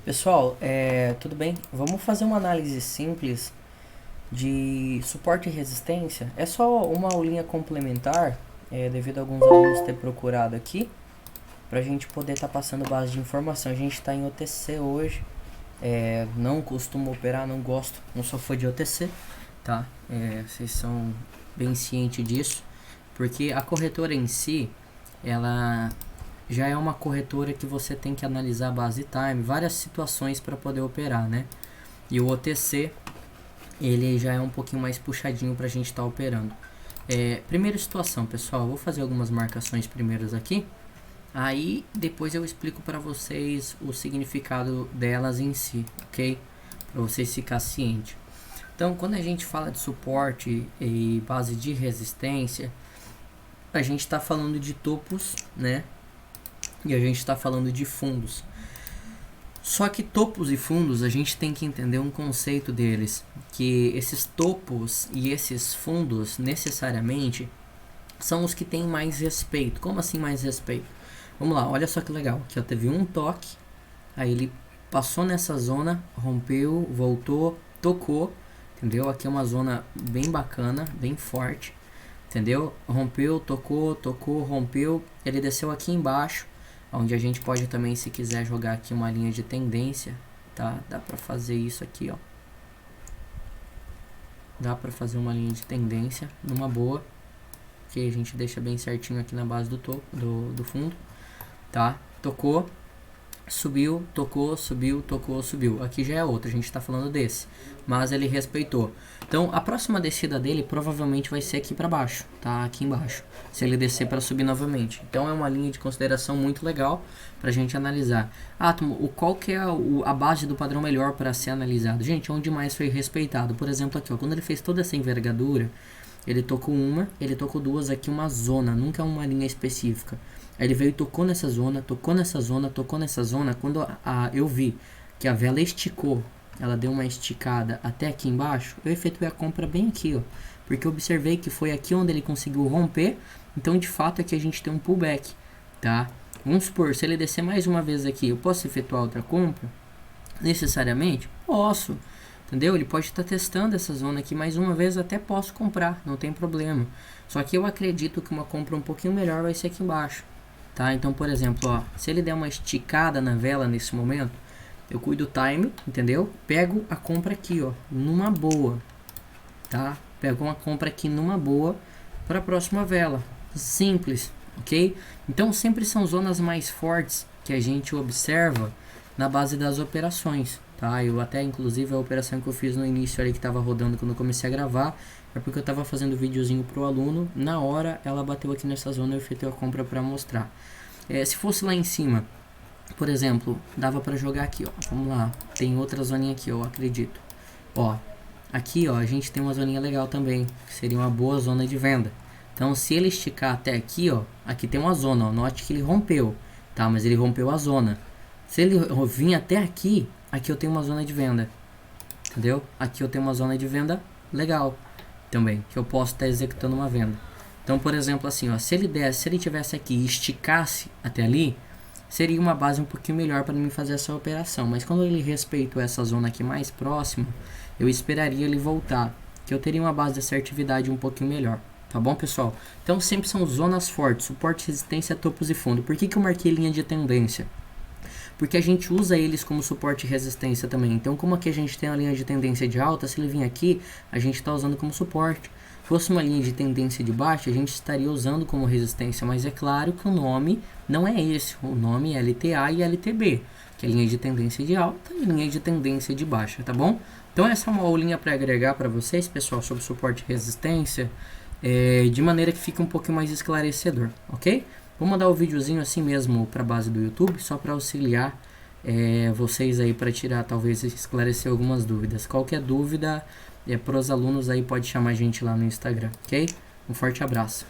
Pessoal, tudo bem? Vamos fazer uma análise simples de suporte e resistência. É só uma aulinha complementar, devido a alguns alunos ter procurado aqui, para a gente poder estar passando base de informação. A gente está em OTC hoje, não costumo operar, não gosto, não sou fã de OTC, tá? Vocês são bem cientes disso, porque a corretora em si, ela já é uma corretora que você tem que analisar a base time, várias situações para poder operar, né? E o OTC, ele já é um pouquinho mais puxadinho para a gente estar operando. Primeira situação, pessoal, eu vou fazer algumas marcações primeiras aqui, aí depois eu explico para vocês o significado delas em si, ok? Para vocês ficarem cientes. Então, quando a gente fala de suporte e base de resistência, a gente está falando de topos, né? E a gente está falando de fundos. Só que topos e fundos, a gente tem que entender um conceito deles, que esses topos e esses fundos necessariamente são os que têm mais respeito. Como assim mais respeito? Vamos lá, olha só que legal. Aqui ó, teve um toque, aí ele passou nessa zona, rompeu, voltou, tocou, entendeu? Aqui é uma zona bem bacana, bem forte, entendeu? Rompeu, tocou, tocou, rompeu, ele desceu aqui embaixo, onde a gente pode também, se quiser, jogar aqui uma linha de tendência, tá? Dá pra fazer isso aqui, ó. Dá pra fazer uma linha de tendência numa boa, que a gente deixa bem certinho aqui na base do topo, do fundo, tá? Tocou, subiu, tocou, subiu, tocou, subiu. Aqui já é outro, a gente tá falando desse, mas ele respeitou. Então, a próxima descida dele provavelmente vai ser aqui para baixo, tá? Aqui embaixo, se ele descer para subir novamente. Então, é uma linha de consideração muito legal pra gente analisar. Qual que é a base do padrão melhor para ser analisado? Gente, onde mais foi respeitado? Por exemplo, aqui, ó, quando ele fez toda essa envergadura, ele tocou uma, ele tocou duas aqui, uma zona, nunca uma linha específica. Aí ele veio e tocou nessa zona, tocou nessa zona, tocou nessa zona. Quando eu vi que a vela esticou, ela deu uma esticada até aqui embaixo, eu efetuei a compra bem aqui, ó. Porque eu observei que foi aqui onde ele conseguiu romper. Então, de fato, aqui a gente tem um pullback, tá? Vamos supor, se ele descer mais uma vez aqui, eu posso efetuar outra compra? Necessariamente? Posso. Entendeu? Ele pode estar testando essa zona aqui mais uma vez, até posso comprar, não tem problema. Só que eu acredito que uma compra um pouquinho melhor vai ser aqui embaixo. Tá? Então, por exemplo, ó, se ele der uma esticada na vela nesse momento, eu cuido do time, entendeu? Pego a compra aqui, ó, numa boa, tá? Pego uma compra aqui numa boa para a próxima vela. Simples, ok? Então, sempre são zonas mais fortes que a gente observa na base das operações, tá? Eu até, inclusive, a operação que eu fiz no início ali, que estava rodando quando eu comecei a gravar, é porque eu estava fazendo videozinho pro aluno. Na hora, ela bateu aqui nessa zona e eu efetuei a compra para mostrar. Se fosse lá em cima, por exemplo, dava para jogar aqui, ó. Vamos lá, tem outra zoninha aqui, eu acredito. Ó, aqui, ó, a gente tem uma zoninha legal também, que seria uma boa zona de venda. Então, se ele esticar até aqui, ó, aqui tem uma zona, ó, note que ele rompeu, tá? Mas ele rompeu a zona. Se ele vir até aqui, aqui eu tenho uma zona de venda, entendeu? Aqui eu tenho uma zona de venda legal também, que eu posso estar executando uma venda. Então, por exemplo, assim, ó, se ele tivesse aqui e esticasse até ali, seria uma base um pouquinho melhor para mim fazer essa operação. Mas quando ele respeitou essa zona aqui mais próxima, eu esperaria ele voltar, que eu teria uma base de assertividade um pouquinho melhor. Tá bom, pessoal? Então, sempre são zonas fortes, suporte, resistência, topos e fundo. Por que eu marquei linha de tendência? Porque a gente usa eles como suporte e resistência também. Então, como aqui a gente tem a linha de tendência de alta, se ele vir aqui, a gente está usando como suporte. Se fosse uma linha de tendência de baixa, a gente estaria usando como resistência. Mas é claro que o nome não é esse. O nome é LTA e LTB, que é linha de tendência de alta e linha de tendência de baixa, tá bom? Então, essa é uma aulinha para agregar para vocês, pessoal, sobre suporte e resistência, de maneira que fique um pouquinho mais esclarecedor, ok? Vou mandar o videozinho assim mesmo para a base do YouTube, só para auxiliar vocês aí, para tirar, talvez esclarecer algumas dúvidas. Qualquer dúvida para os alunos aí, pode chamar a gente lá no Instagram, ok? Um forte abraço.